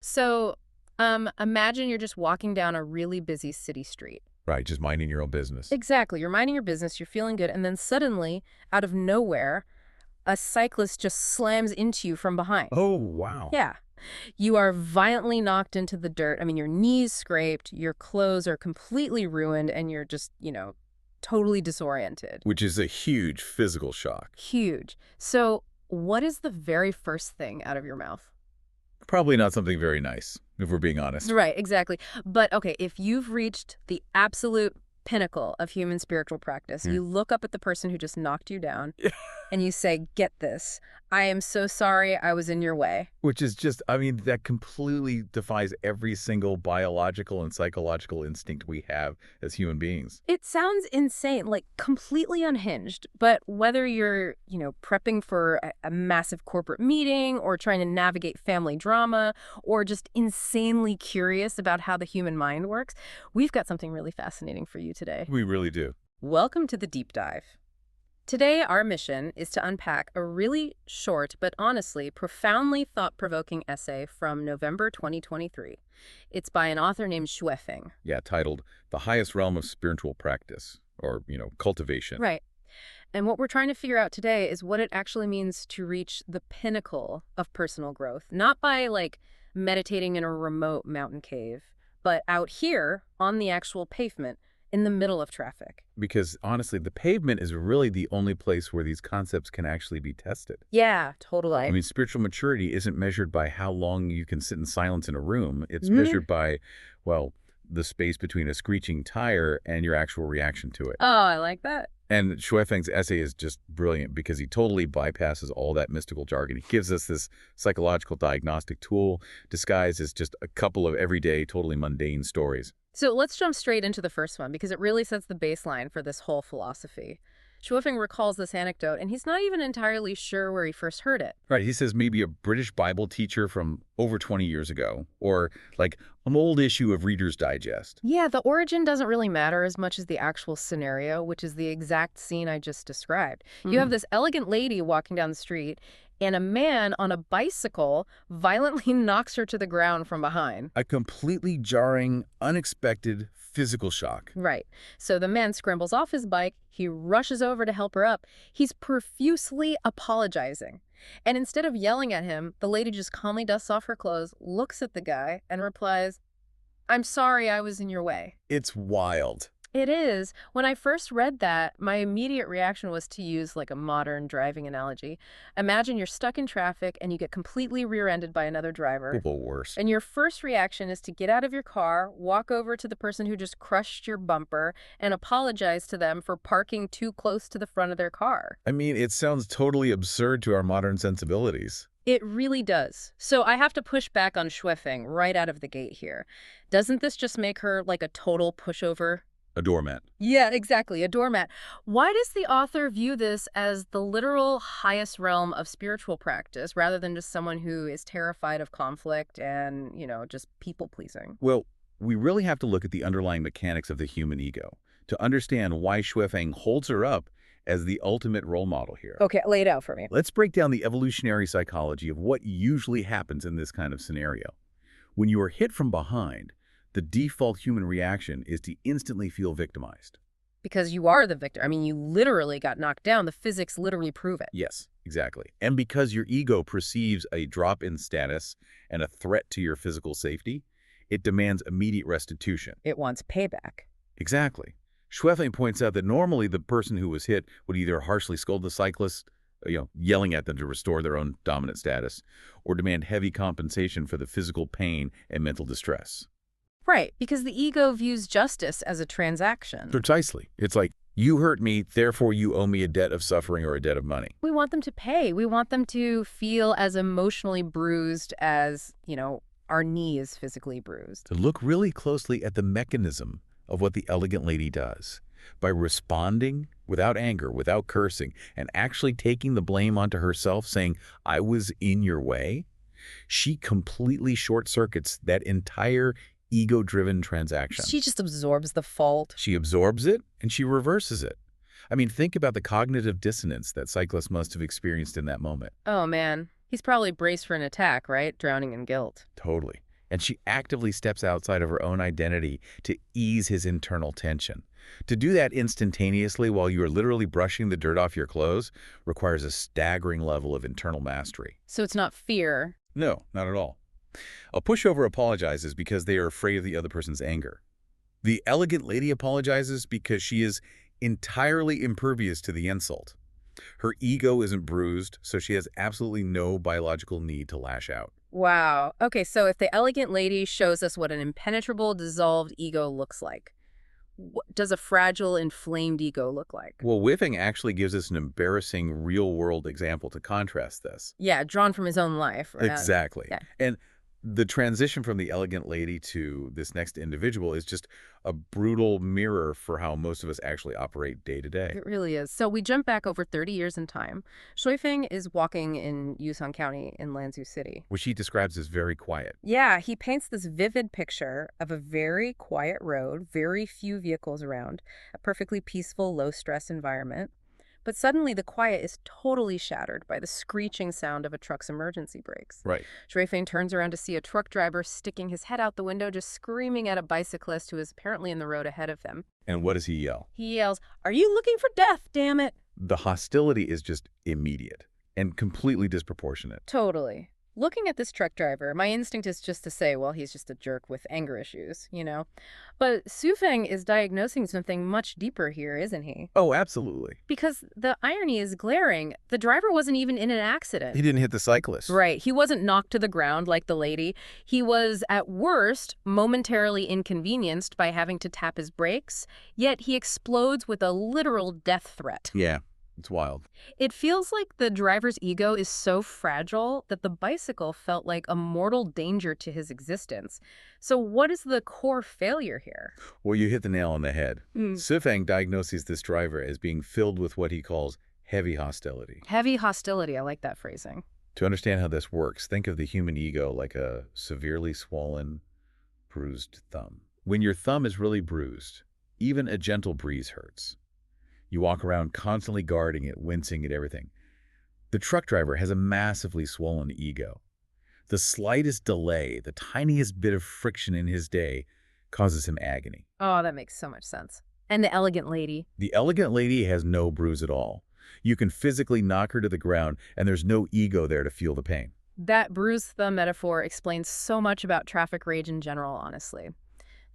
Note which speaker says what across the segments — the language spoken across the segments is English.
Speaker 1: So, imagine you're just walking down a really busy city street.
Speaker 2: Right, just minding your own business.
Speaker 1: Exactly. You're minding your business, you're feeling good, and then suddenly, out of nowhere, a cyclist just slams into you from behind.
Speaker 2: Oh, wow.
Speaker 1: Yeah. You are violently knocked into the dirt. I mean, your knees scraped, your clothes are completely ruined, and you're just, totally disoriented.
Speaker 2: Which is a huge physical shock.
Speaker 1: Huge. So, what is the very first thing out of your mouth?
Speaker 2: Probably not something very nice, if we're being honest.
Speaker 1: Right, exactly. But okay, if you've reached the absolute pinnacle of human spiritual practice,
Speaker 2: Hmm.
Speaker 1: you look up at the person who just knocked you down and you say, "Get this. I am so sorry I was in your way."
Speaker 2: Which is just, I mean, that completely defies every single biological and psychological instinct we have as human beings.
Speaker 1: It sounds insane, like completely unhinged, but whether you're, prepping for a massive corporate meeting or trying to navigate family drama or just insanely curious about how the human mind works, we've got something really fascinating for you today.
Speaker 2: We really do.
Speaker 1: Welcome to the deep dive. Today, our mission is to unpack a really short but honestly profoundly thought-provoking essay from November 2023. It's by an author named Xuefeng.
Speaker 2: Yeah, titled The Highest Realm of Spiritual Practice, or, cultivation.
Speaker 1: Right. And what we're trying to figure out today is what it actually means to reach the pinnacle of personal growth, not by meditating in a remote mountain cave, but out here on the actual pavement in the middle of traffic.
Speaker 2: Because honestly, the pavement is really the only place where these concepts can actually be tested.
Speaker 1: Yeah, totally.
Speaker 2: I mean, spiritual maturity isn't measured by how long you can sit in silence in a room. It's
Speaker 1: Mhm.
Speaker 2: measured by, well, the space between a screeching tire and your actual reaction to it.
Speaker 1: Oh, I like that.
Speaker 2: And Shuifeng's essay is just brilliant because he totally bypasses all that mystical jargon. He gives us this psychological diagnostic tool disguised as just a couple of everyday, totally mundane stories.
Speaker 1: So let's jump straight into the first one because it really sets the baseline for this whole philosophy. Schueffing recalls this anecdote, and he's not even entirely sure where he first heard it.
Speaker 2: Right, he says maybe a British Bible teacher from over 20 years ago, or like an old issue of Reader's Digest.
Speaker 1: Yeah, the origin doesn't really matter as much as the actual scenario, which is the exact scene I just described. You have this elegant lady walking down the street, and a man on a bicycle violently knocks her to the ground from behind.
Speaker 2: A completely jarring, unexpected physical shock.
Speaker 1: Right. So the man scrambles off his bike. He rushes over to help her up. He's profusely apologizing. And instead of yelling at him, the lady just calmly dusts off her clothes, looks at the guy, and replies, "I'm sorry I was in your way."
Speaker 2: It's wild.
Speaker 1: It is. When I first read that, my immediate reaction was to use a modern driving analogy. Imagine you're stuck in traffic and you get completely rear-ended by another driver.
Speaker 2: People worse.
Speaker 1: And your first reaction is to get out of your car, walk over to the person who just crushed your bumper, and apologize to them for parking too close to the front of their car.
Speaker 2: I mean, it sounds totally absurd to our modern sensibilities.
Speaker 1: It really does. So I have to push back on Schweffing right out of the gate here. Doesn't this just make her like a total pushover?
Speaker 2: A doormat.
Speaker 1: Yeah, exactly, a doormat. Why does the author view this as the literal highest realm of spiritual practice rather than just someone who is terrified of conflict and, just people-pleasing?
Speaker 2: Well, we really have to look at the underlying mechanics of the human ego to understand why Xuefeng holds her up as the ultimate role model here.
Speaker 1: Okay, lay it out for me.
Speaker 2: Let's break down the evolutionary psychology of what usually happens in this kind of scenario. When you are hit from behind, the default human reaction is to instantly feel victimized.
Speaker 1: Because you are the victim. I mean, you literally got knocked down. The physics literally prove it.
Speaker 2: Yes, exactly. And because your ego perceives a drop in status and a threat to your physical safety, it demands immediate restitution.
Speaker 1: It wants payback.
Speaker 2: Exactly. Schweffing points out that normally the person who was hit would either harshly scold the cyclist, yelling at them to restore their own dominant status, or demand heavy compensation for the physical pain and mental distress.
Speaker 1: Right, because the ego views justice as a transaction.
Speaker 2: Precisely. It's like, you hurt me, therefore you owe me a debt of suffering or a debt of money.
Speaker 1: We want them to pay. We want them to feel as emotionally bruised as, our knee is physically bruised.
Speaker 2: To look really closely at the mechanism of what the elegant lady does. By responding without anger, without cursing, and actually taking the blame onto herself, saying, I was in your way, she completely short-circuits that entire ego-driven transaction.
Speaker 1: She just absorbs the fault.
Speaker 2: She absorbs it, and she reverses it. I mean, think about the cognitive dissonance that cyclists must have experienced in that moment.
Speaker 1: Oh, man. He's probably braced for an attack, right? Drowning in guilt.
Speaker 2: Totally. and she actively steps outside of her own identity to ease his internal tension. To do that instantaneously while you are literally brushing the dirt off your clothes requires a staggering level of internal mastery.
Speaker 1: So it's not fear.
Speaker 2: No, not at all. A pushover apologizes because they are afraid of the other person's anger. The elegant lady apologizes because she is entirely impervious to the insult. Her ego isn't bruised, so she has absolutely no biological need to lash out.
Speaker 1: Wow. Okay, so if the elegant lady shows us what an impenetrable, dissolved ego looks like, what does a fragile, inflamed ego look like?
Speaker 2: Well, Whiffing actually gives us an embarrassing real-world example to contrast this.
Speaker 1: Yeah, drawn from his own life.
Speaker 2: Exactly.
Speaker 1: Yeah.
Speaker 2: And the transition from the elegant lady to this next individual is just a brutal mirror for how most of us actually operate day to day.
Speaker 1: It really is. So we jump back over 30 years in time. Shui Feng is walking in Yushan County in Lanzhou City.
Speaker 2: Which he describes as very quiet.
Speaker 1: Yeah, he paints this vivid picture of a very quiet road, very few vehicles around, a perfectly peaceful, low-stress environment. But suddenly the quiet is totally shattered by the screeching sound of a truck's emergency brakes.
Speaker 2: Right.
Speaker 1: Shui Feng turns around to see a truck driver sticking his head out the window, just screaming at a bicyclist who is apparently in the road ahead of him.
Speaker 2: And what does he yell?
Speaker 1: He yells, "Are you looking for death, damn it?"
Speaker 2: The hostility is just immediate and completely disproportionate.
Speaker 1: Totally. Looking at this truck driver, my instinct is just to say, well, he's just a jerk with anger issues, you know? But Su Feng is diagnosing something much deeper here, isn't he?
Speaker 2: Oh, absolutely.
Speaker 1: Because the irony is glaring. The driver wasn't even in an accident.
Speaker 2: He didn't hit the cyclist.
Speaker 1: Right. He wasn't knocked to the ground like the lady. He was, at worst, momentarily inconvenienced by having to tap his brakes, yet he explodes with a literal death threat.
Speaker 2: Yeah. It's wild.
Speaker 1: It feels like the driver's ego is so fragile that the bicycle felt like a mortal danger to his existence. So what is the core failure here?
Speaker 2: Well, you hit the nail on the head. Su Feng diagnoses this driver as being filled with what he calls heavy hostility.
Speaker 1: Heavy hostility. I like that phrasing.
Speaker 2: To understand how this works, think of the human ego like a severely swollen, bruised thumb. When your thumb is really bruised, even a gentle breeze hurts. You walk around constantly guarding it, wincing at everything. The truck driver has a massively swollen ego. The slightest delay, the tiniest bit of friction in his day, causes him agony.
Speaker 1: Oh, that makes so much sense. And the elegant lady.
Speaker 2: The elegant lady has no bruise at all. You can physically knock her to the ground, and there's no ego there to feel the pain.
Speaker 1: That bruised thumb metaphor explains so much about traffic rage in general, honestly.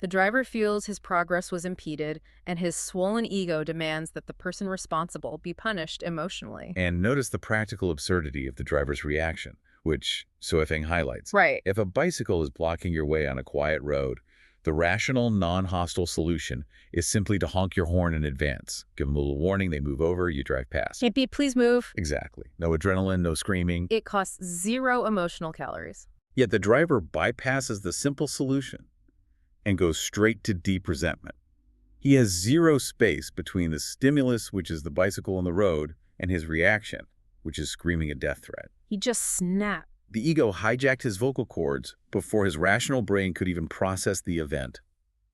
Speaker 1: The driver feels his progress was impeded, and his swollen ego demands that the person responsible be punished emotionally.
Speaker 2: And notice the practical absurdity of the driver's reaction, which Su Feng highlights.
Speaker 1: Right.
Speaker 2: If a bicycle is blocking your way on a quiet road, the rational, non-hostile solution is simply to honk your horn in advance. Give them a little warning, they move over, you drive past.
Speaker 1: Can't beep, please move.
Speaker 2: Exactly. No adrenaline, no screaming.
Speaker 1: It costs 0 emotional calories.
Speaker 2: Yet the driver bypasses the simple solution and goes straight to deep resentment. He has 0 space between the stimulus, which is the bicycle on the road, and his reaction, which is screaming a death threat.
Speaker 1: He just snapped.
Speaker 2: The ego hijacked his vocal cords before his rational brain could even process the event.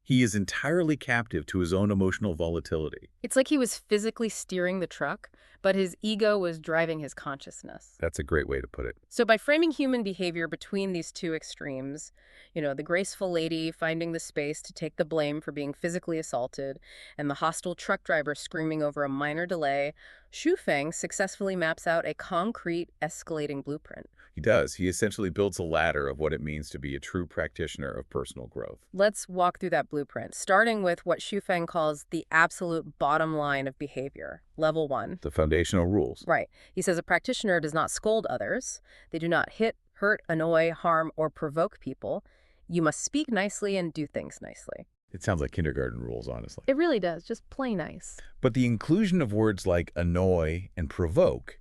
Speaker 2: He is entirely captive to his own emotional volatility.
Speaker 1: It's like he was physically steering the truck, but his ego was driving his consciousness.
Speaker 2: That's a great way to put it.
Speaker 1: So by framing human behavior between these two extremes, the graceful lady finding the space to take the blame for being physically assaulted, and the hostile truck driver screaming over a minor delay, Shu Feng successfully maps out a concrete, escalating blueprint.
Speaker 2: He does. He essentially builds a ladder of what it means to be a true practitioner of personal growth.
Speaker 1: Let's walk through that blueprint, starting with what Shu Feng calls the absolute bottom line of behavior, level 1.
Speaker 2: The foundational rules.
Speaker 1: Right. He says a practitioner does not scold others. They do not hit, hurt, annoy, harm, or provoke people. You must speak nicely and do things nicely.
Speaker 2: It sounds like kindergarten rules, honestly.
Speaker 1: It really does. Just play nice.
Speaker 2: But the inclusion of words like annoy and provoke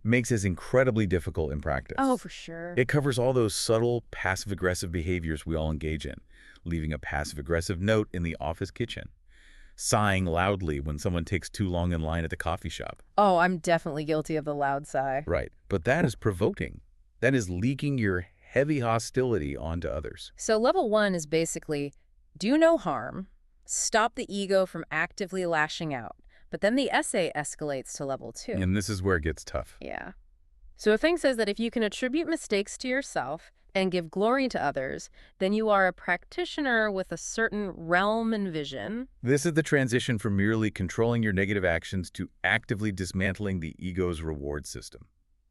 Speaker 2: makes this incredibly difficult in practice.
Speaker 1: Oh, for sure.
Speaker 2: It covers all those subtle passive-aggressive behaviors we all engage in, leaving a passive-aggressive note in the office kitchen, sighing loudly when someone takes too long in line at the coffee shop.
Speaker 1: Oh, I'm definitely guilty of the loud sigh.
Speaker 2: Right. But that is provoking. That is leaking your heavy hostility onto others.
Speaker 1: So level 1 is basically do no harm, stop the ego from actively lashing out. But then the essay escalates to level 2.
Speaker 2: And this is where it gets tough.
Speaker 1: Yeah. So Feng says that if you can attribute mistakes to yourself, and give glory to others, then you are a practitioner with a certain realm and vision.
Speaker 2: This is the transition from merely controlling your negative actions to actively dismantling the ego's reward system.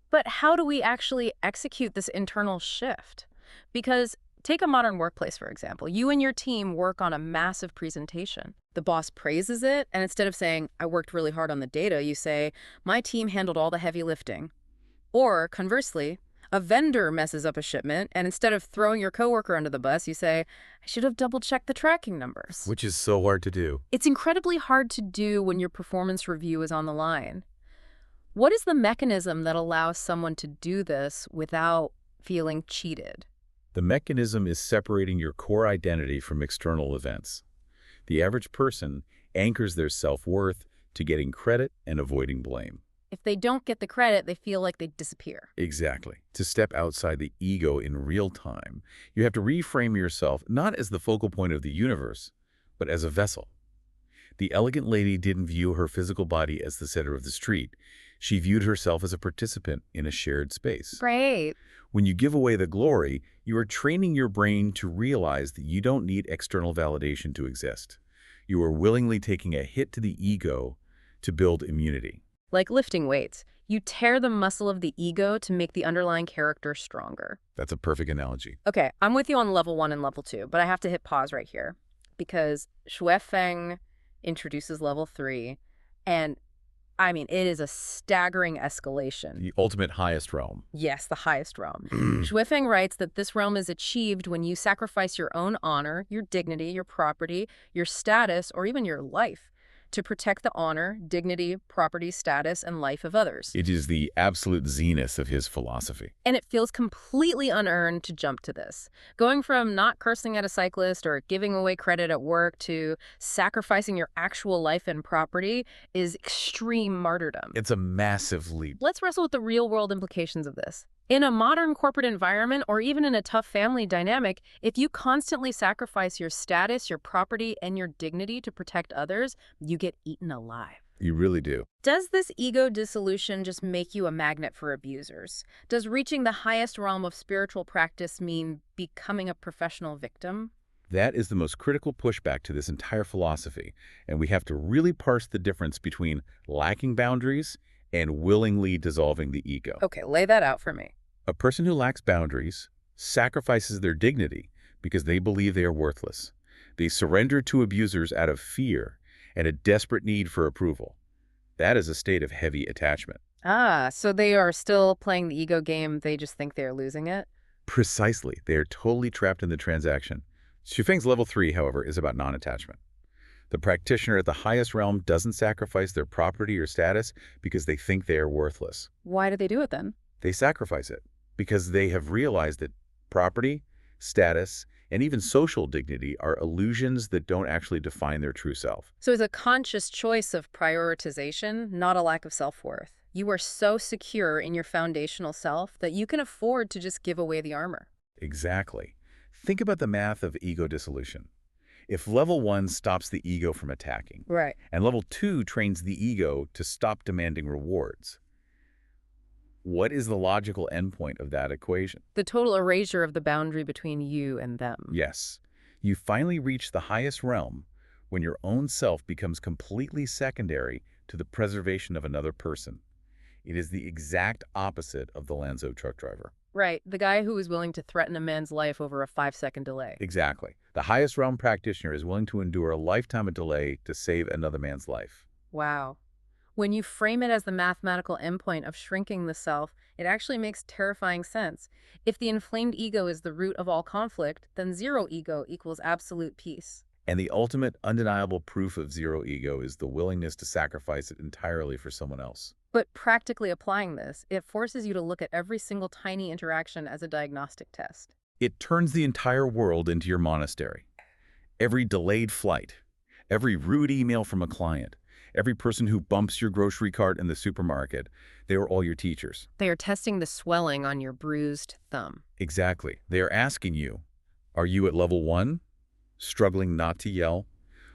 Speaker 1: But how do we actually execute this internal shift? Because take a modern workplace, for example. You and your team work on a massive presentation. The boss praises it, and instead of saying, I worked really hard on the data, you say, my team handled all the heavy lifting. Or conversely, a vendor messes up a shipment, and instead of throwing your coworker under the bus, you say, I should have double-checked the tracking numbers.
Speaker 2: Which is so hard to do.
Speaker 1: It's incredibly hard to do when your performance review is on the line. What is the mechanism that allows someone to do this without feeling cheated?
Speaker 2: The mechanism is separating your core identity from external events. The average person anchors their self-worth to getting credit and avoiding blame.
Speaker 1: If they don't get the credit, they feel like they disappear.
Speaker 2: Exactly. To step outside the ego in real time, you have to reframe yourself not as the focal point of the universe, but as a vessel. The elegant lady didn't view her physical body as the center of the street. She viewed herself as a participant in a shared space.
Speaker 1: Great.
Speaker 2: When you give away the glory, you are training your brain to realize that you don't need external validation to exist. You are willingly taking a hit to the ego to build immunity.
Speaker 1: Like lifting weights, you tear the muscle of the ego to make the underlying character stronger.
Speaker 2: That's a perfect analogy.
Speaker 1: Okay, I'm with you on level 1 and level 2, but I have to hit pause right here because Xue Feng introduces level 3, and I mean, it is a staggering escalation.
Speaker 2: The ultimate highest realm.
Speaker 1: Yes, the highest realm. Xue Feng writes that this realm is achieved when you sacrifice your own honor, your dignity, your property, your status, or even your life to protect the honor, dignity, property, status, and life of others.
Speaker 2: It is the absolute zenith of his philosophy.
Speaker 1: And it feels completely unearned to jump to this. Going from not cursing at a cyclist or giving away credit at work to sacrificing your actual life and property is extreme martyrdom.
Speaker 2: It's a massive leap.
Speaker 1: Let's wrestle with the real-world implications of this. In a modern corporate environment, or even in a tough family dynamic, if you constantly sacrifice your status, your property, and your dignity to protect others, you get eaten alive.
Speaker 2: You really do.
Speaker 1: Does this ego dissolution just make you a magnet for abusers? Does reaching the highest realm of spiritual practice mean becoming a professional victim?
Speaker 2: That is the most critical pushback to this entire philosophy, and we have to really parse the difference between lacking boundaries and willingly dissolving the ego.
Speaker 1: Okay, lay that out for me.
Speaker 2: A person who lacks boundaries sacrifices their dignity because they believe they are worthless. They surrender to abusers out of fear and a desperate need for approval. That is a state of heavy attachment.
Speaker 1: Ah, so they are still playing the ego game, they just think they're losing it?
Speaker 2: Precisely. They are totally trapped in the transaction. Xue Feng's level 3, however, is about non-attachment. The practitioner at the highest realm doesn't sacrifice their property or status because they think they are worthless.
Speaker 1: Why do they do it then?
Speaker 2: They sacrifice it because they have realized that property, status, and even social dignity are illusions that don't actually define their true self.
Speaker 1: So it's a conscious choice of prioritization, not a lack of self-worth. You are so secure in your foundational self that you can afford to just give away the armor.
Speaker 2: Exactly. Think about the math of ego dissolution. If level 1 stops the ego from attacking,
Speaker 1: Right.
Speaker 2: and level 2 trains the ego to stop demanding rewards, what is the logical endpoint of that equation?
Speaker 1: The total erasure of the boundary between you and them.
Speaker 2: Yes, you finally reach the highest realm when your own self becomes completely secondary to the preservation of another person. It is the exact opposite of the Lanzhou truck driver.
Speaker 1: Right, the guy who is willing to threaten a man's life over a 5-second delay.
Speaker 2: Exactly. The highest realm practitioner is willing to endure a lifetime of delay to save another man's life.
Speaker 1: Wow. When you frame it as the mathematical endpoint of shrinking the self, it actually makes terrifying sense. If the inflamed ego is the root of all conflict, then zero ego equals absolute peace.
Speaker 2: And the ultimate undeniable proof of zero ego is the willingness to sacrifice it entirely for someone else.
Speaker 1: But practically applying this, it forces you to look at every single tiny interaction as a diagnostic test.
Speaker 2: It turns the entire world into your monastery. Every delayed flight, every rude email from a client, every person who bumps your grocery cart in the supermarket, they are all your teachers.
Speaker 1: They are testing the swelling on your bruised thumb.
Speaker 2: Exactly. They are asking you, are you at level 1, struggling not to yell?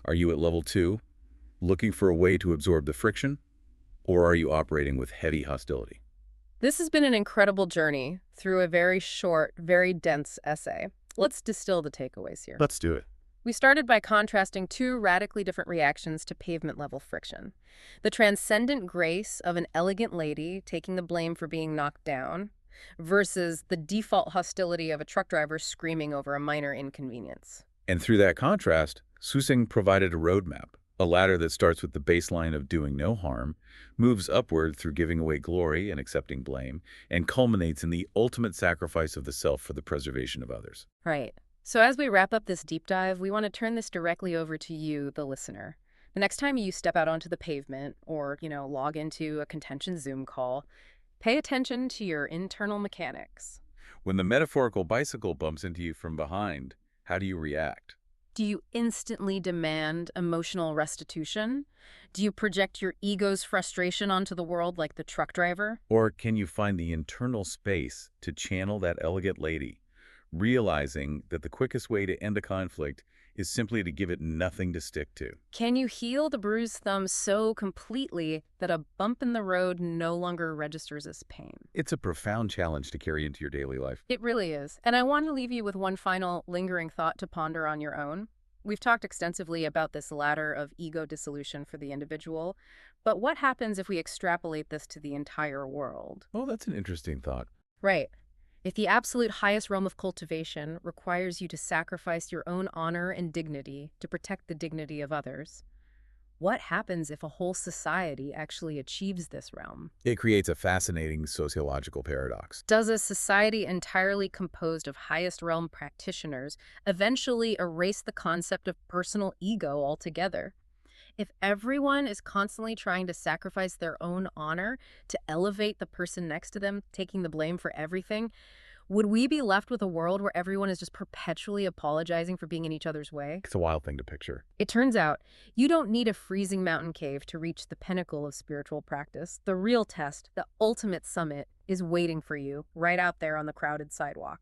Speaker 2: Are you at level 2, looking for a way to absorb the friction? Or are you operating with heavy hostility?
Speaker 1: This has been an incredible journey through a very short, very dense essay. Let's distill the takeaways here.
Speaker 2: Let's do it.
Speaker 1: We started by contrasting two radically different reactions to pavement-level friction. The transcendent grace of an elegant lady taking the blame for being knocked down versus the default hostility of a truck driver screaming over a minor inconvenience.
Speaker 2: And through that contrast, Susing provided a roadmap, a ladder that starts with the baseline of doing no harm, moves upward through giving away glory and accepting blame, and culminates in the ultimate sacrifice of the self for the preservation of others.
Speaker 1: Right. So as we wrap up this deep dive, we want to turn this directly over to you, the listener. The next time you step out onto the pavement or, log into a contentious Zoom call, pay attention to your internal mechanics.
Speaker 2: When the metaphorical bicycle bumps into you from behind, how do you react?
Speaker 1: Do you instantly demand emotional restitution? Do you project your ego's frustration onto the world like the truck driver?
Speaker 2: Or can you find the internal space to channel that elegant lady, realizing that the quickest way to end a conflict is simply to give it nothing to stick to?
Speaker 1: Can you heal the bruised thumb so completely that a bump in the road no longer registers as pain?
Speaker 2: It's a profound challenge to carry into your daily life.
Speaker 1: It really is. And I want to leave you with one final lingering thought to ponder on your own. We've talked extensively about this ladder of ego dissolution for the individual, but what happens if we extrapolate this to the entire world?
Speaker 2: Oh, that's an interesting thought.
Speaker 1: Right. If the absolute highest realm of cultivation requires you to sacrifice your own honor and dignity to protect the dignity of others, what happens if a whole society actually achieves this realm?
Speaker 2: It creates a fascinating sociological paradox.
Speaker 1: Does a society entirely composed of highest realm practitioners eventually erase the concept of personal ego altogether? If everyone is constantly trying to sacrifice their own honor to elevate the person next to them, taking the blame for everything, would we be left with a world where everyone is just perpetually apologizing for being in each other's way?
Speaker 2: It's a wild thing to picture.
Speaker 1: It turns out you don't need a freezing mountain cave to reach the pinnacle of spiritual practice. The real test, the ultimate summit, is waiting for you right out there on the crowded sidewalk.